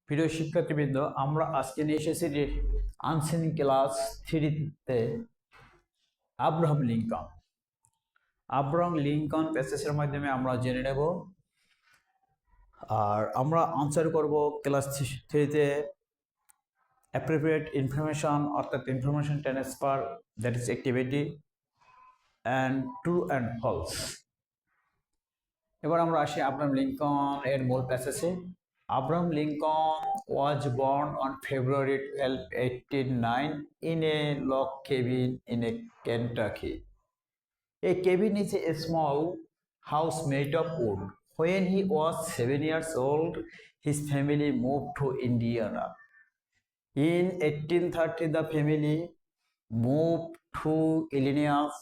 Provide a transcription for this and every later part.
প্রিয় শিক্ষার্থীবৃন্দ, আমরা আজকে নিয়ে এসেছি যে আনসিন ক্লাস 3-তে আব্রাহাম লিঙ্কন। আব্রাহাম লিঙ্কন প্যাসেজের মাধ্যমে আমরা জেনে নেব, আর আমরা আনসার করব ক্লাস 3-তে অ্যাপ্রোপ্রিয়েট ইনফরমেশন, অর্থাৎ information transfer, that is activity, and true and false. এবার আমরা আসি আব্রাহাম লিঙ্কন এর মূল প্যাসেজে। Abraham Lincoln was born on February 12, 1809 in a log cabin in Kentucky. A cabin is a small house made of wood. When he was 7 years old, his family moved to Indiana. In 1830, the family moved to Illinois.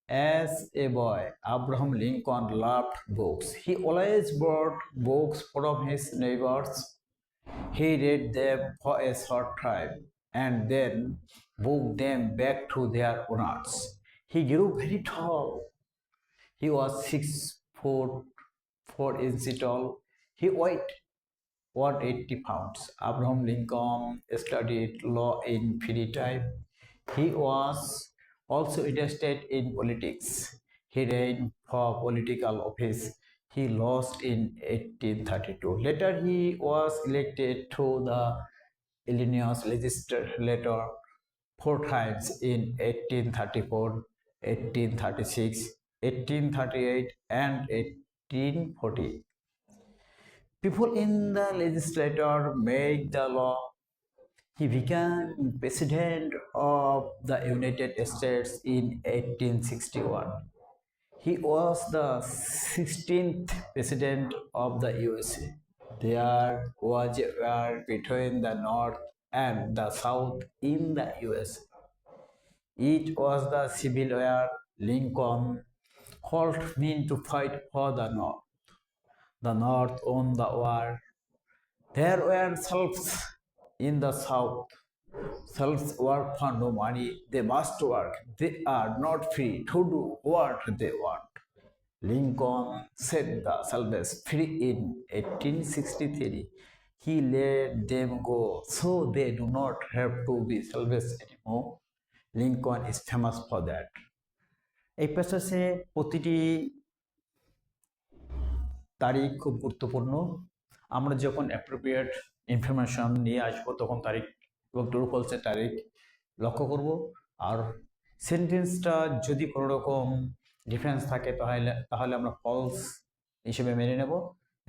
As a boy, Abraham Lincoln loved books. He always bought books from his neighbors. He read them for a short time and then booked them back to their owners. He grew very tall. He was 6 foot 4 inches tall. He weighed 180 pounds. Abraham Lincoln studied law in free time. He was also interested in politics. He ran for political office. He lost in 1832. Later, he was elected to the Illinois legislature 4 times in 1834, 1836, 1838, and 1840. People in the legislature made the law. He became President of the United States in 1861. He was the 16th President of the USA. There was a war between the North and the South in the USA. It was the Civil War. Lincoln called men to fight for the North. The North won the war. There were slaves in the South. Slaves work for no money. They must work. They are not free to do what they want. Lincoln set the slaves free in 1863. He let them go so they do not have to be slaves anymore. Lincoln is famous for that. এই প্যাসেজে প্রতিটি তারিখ খুব গুরুত্বপূর্ণ। আমরা যখন appropriate information নিয়ে আসবো তখন তারিখ এবং ট্রু ফলসের তারিখ লক্ষ্য করব। আর সেন্টেন্সটা যদি কোনো রকম ডিফারেন্স থাকে তাহলে আমরা ফলস হিসেবে মেনে নেব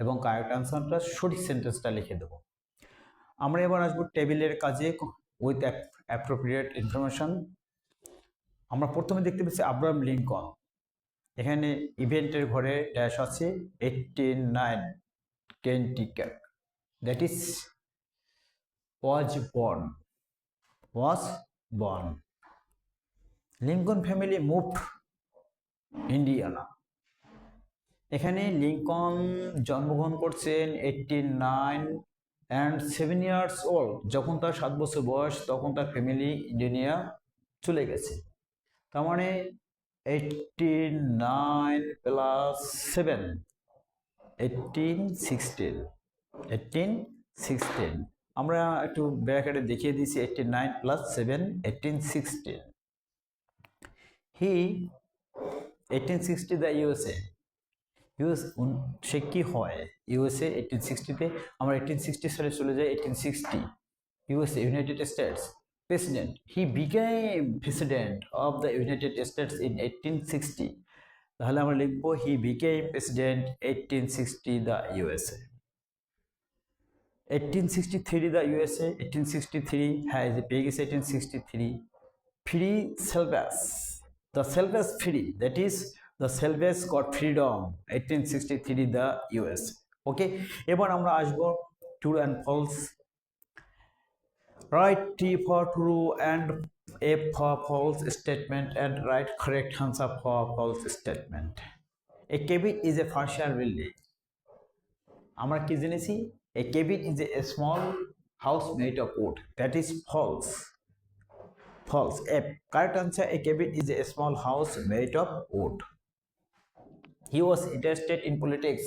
এবং কারেক্ট আনসারটা সঠিক সেন্টেন্সটা লিখে দেব। আমরা এবার আসবো টেবিলের কাজে উইথ অ্যাপ্রোপ্রিয়েট ইনফরমেশন। আমরা প্রথমে দেখতে পাচ্ছি আব্রাহাম লিঙ্কন। এখানে ইভেন্টের ঘরে ড্যাশ আছে 1809 Kentucky, that is was born. Lincoln family moved Indiana. এখানে লিঙ্কন জন্মগ্রহণ করছেন 1809 অ্যান্ড 7 years old। যখন তার 7 বছর বয়স তখন তার ফ্যামিলি ইন্ডিয়ানা চলে গেছে। তার মানে 1809 প্লাস 7 1816। আমরা একটু ব্র্যাকেটে দেখিয়ে দিয়েছি 89 প্লাস 7 1816। He 1860 the USA. সে কি হয় ইউএসএ 1860-তে? আমরা 1860 সালে চলে যাই 1860। USA United states president. He became president of the United states in 1860। তাহলে আমরা লিখব he became president 1860 the USA. 1863 the USA, 1863 has পেয়ে গেছে 1863 free syllabus, the syllabus free, that is the syllabus got freedom 1863 the US. ওকে, এবার আমরা আসব true and false. Write T for true and F for false statement and write correct answer for false statement. A cabin is a partial building. আমরা কি জেনেছি? A cabin is a small house made of wood. That is false. False. A correct answer: a cabin is a small house made of wood. He was interested in politics.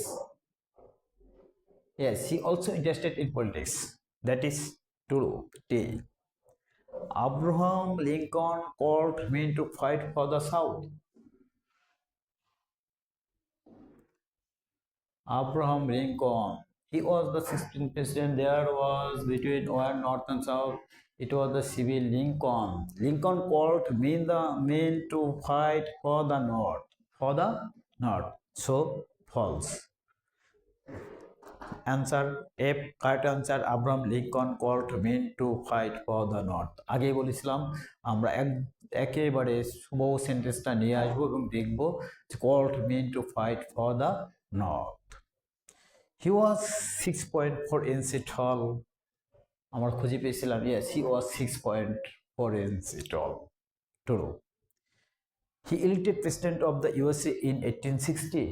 Yes, he also interested in politics. That is true. T. Abraham Lincoln called men to fight for the South. Abraham Lincoln, he was the 16th president. There was between one North and South. It was the civil Lincoln. Lincoln called men to fight for the North. For the North. So false. Answer F. Correct answer. Abraham Lincoln called men to fight for the North. আগেই বলেছিলাম আমরা একেবারে শুভ সেন্টেন্সটা নিয়ে আসবো এবং দেখবো called men to fight for the North. He was 6.4 inch tall. আমার খুঁজে পেয়েছিলাম, yes, he was 6.4 inch tall. True. He elected president of the USA in 1860.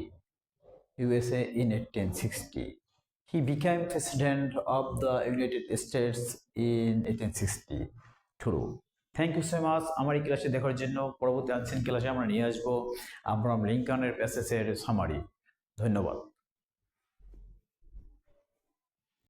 USA in 1860. He became president of the United States in 1860. True. Thank you so much আমার এই ক্লাসে দেখার জন্য। পরবর্তী unseen ক্লাসে আমরা নিয়ে আসবো আব্রাহাম লিঙ্কনের প্যাসেজের সামারি। ধন্যবাদ।